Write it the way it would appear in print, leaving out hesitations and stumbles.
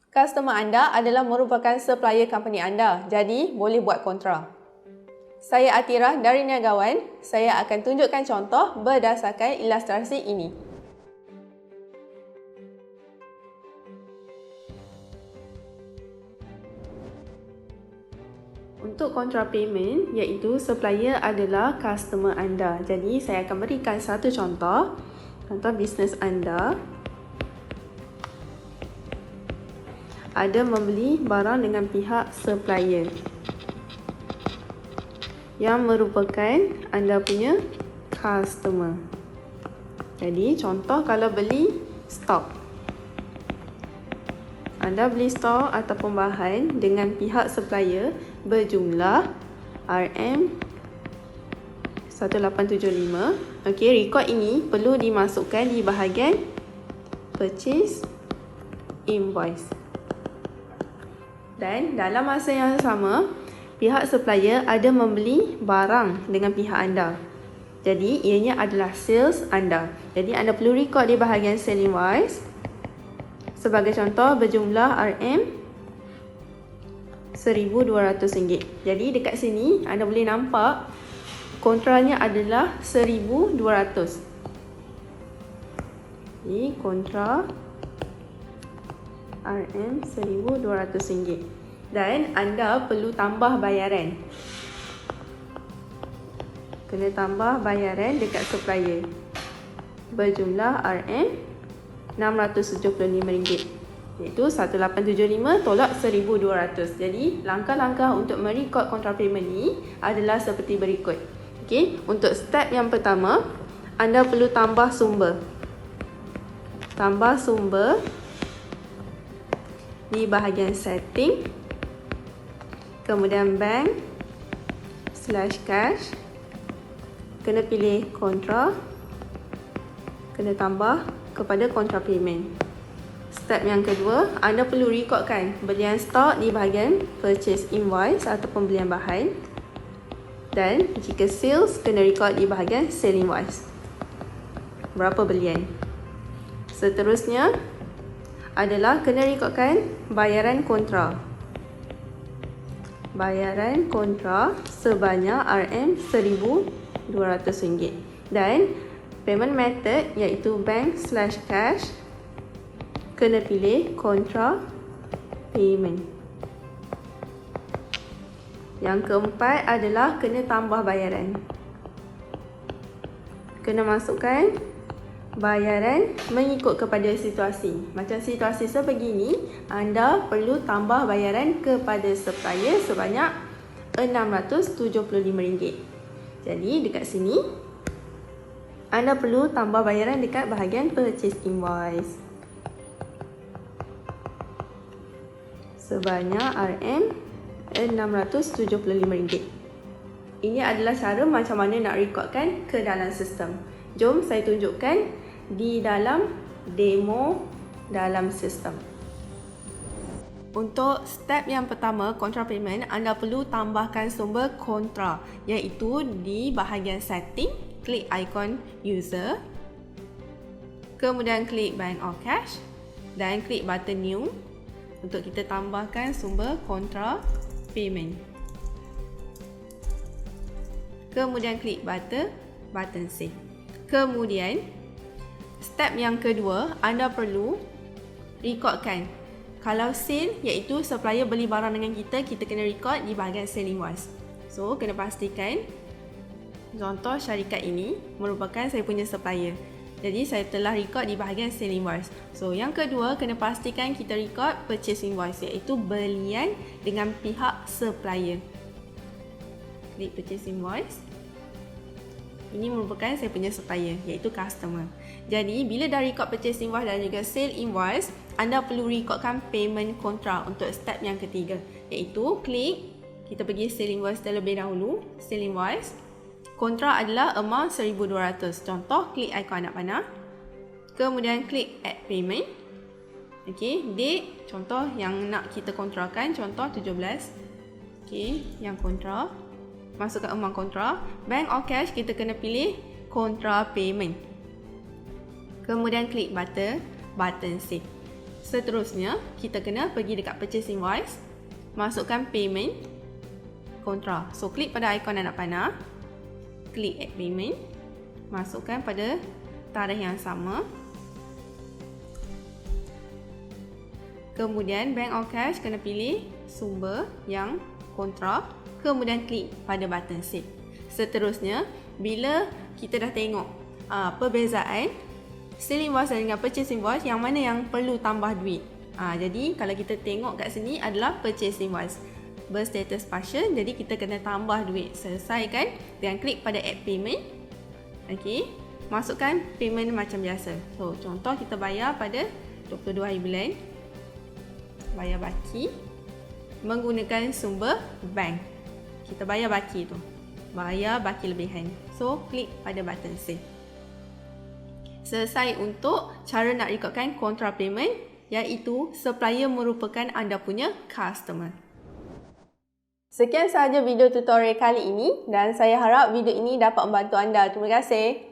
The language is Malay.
Customer anda adalah merupakan supplier company anda, jadi boleh buat kontra. Saya Atirah dari Niagawan. Saya akan tunjukkan contoh berdasarkan ilustrasi ini. Untuk kontra payment, iaitu supplier adalah customer anda. Jadi saya akan berikan satu contoh. Contoh bisnes anda ada membeli barang dengan pihak supplier yang merupakan anda punya customer. Jadi contoh kalau beli stok, anda beli stok ataupun bahan dengan pihak supplier berjumlah RM1875. Okey, rekod ini perlu dimasukkan di bahagian purchase invoice. Dan dalam masa yang sama, pihak supplier ada membeli barang dengan pihak anda. Jadi, ianya adalah sales anda. Jadi, anda perlu rekod di bahagian sale invoice. Sebagai contoh, berjumlah RM1,200. Jadi, dekat sini, anda boleh nampak kontranya adalah 1,200. Jadi, kontra RM1,200. Dan anda perlu tambah bayaran. Kena tambah bayaran dekat supplier berjumlah RM675, iaitu 1875 tolak 1200. Jadi langkah-langkah untuk merekod kontra payment ni adalah seperti berikut. Okey, untuk step yang pertama, anda perlu tambah sumber. Tambah sumber di bahagian setting, kemudian bank/cash, kena pilih kontra, kena tambah kepada kontra payment. Step yang kedua, anda perlu rekodkan belian stok di bahagian purchase invoice ataupun belian bahan, dan jika sales, kena rekod di bahagian sale invoice berapa belian. Seterusnya adalah kena rekodkan bayaran kontra. Bayaran kontra sebanyak RM1,200. Dan payment method iaitu bank/cash, kena pilih kontra payment. Yang keempat adalah kena tambah bayaran. Kena masukkan bayaran mengikut kepada situasi. Macam situasi sebegini, anda perlu tambah bayaran kepada supplier sebanyak RM675. Jadi dekat sini, anda perlu tambah bayaran dekat bahagian purchase invoice sebanyak RM675. Ini adalah cara macam mana nak rekodkan ke dalam sistem. Jom saya tunjukkan di dalam demo dalam sistem. Untuk step yang pertama, kontra payment, anda perlu tambahkan sumber kontra, iaitu di bahagian setting, klik ikon user, kemudian klik bank or cash dan klik button new untuk kita tambahkan sumber kontra payment. Kemudian klik button save. Kemudian step yang kedua, anda perlu rekodkan. Kalau sale, iaitu supplier beli barang dengan kita kena rekod di bahagian sale invoice. So, kena pastikan contoh syarikat ini merupakan saya punya supplier. Jadi, saya telah rekod di bahagian sale invoice. So, yang kedua, kena pastikan kita rekod purchase invoice, iaitu belian dengan pihak supplier. Klik purchase invoice. Ini merupakan saya punya supplier, iaitu customer. Jadi, bila dah rekod purchase invoice dan juga sale invoice, anda perlu rekodkan payment kontra untuk step yang ketiga, iaitu klik, kita pergi sale invoice terlebih dahulu, sale invoice. Kontra adalah amount 1,200. Contoh, klik ikon anak panah. Kemudian klik add payment. Okey, date, contoh yang nak kita kontrakan, contoh 17. Okey, yang kontra. Masukkan amount kontra. Bank or cash, kita kena pilih kontra payment. Kemudian klik button save. Seterusnya, kita kena pergi dekat purchase invoice, masukkan payment, kontra. So, klik pada ikon anak panah, klik add payment, masukkan pada tarikh yang sama. Kemudian bank or cash kena pilih sumber yang kontra, kemudian klik pada button save. Seterusnya, bila kita dah tengok perbezaan sale invoice dengan purchase invoice, yang mana yang perlu tambah duit. Jadi kalau kita tengok kat sini adalah purchase invoice berstatus partial, jadi kita kena tambah duit. Selesaikan dengan klik pada add payment. Okey, masukkan payment macam biasa. So contoh kita bayar pada 22 hari bulan, bayar baki menggunakan sumber bank. Kita bayar baki tu, bayar baki lebihan. So klik pada button save. Selesai untuk cara nak rekodkan kontra payment, iaitu supplier merupakan anda punya customer. Sekian sahaja video tutorial kali ini dan saya harap video ini dapat membantu anda. Terima kasih.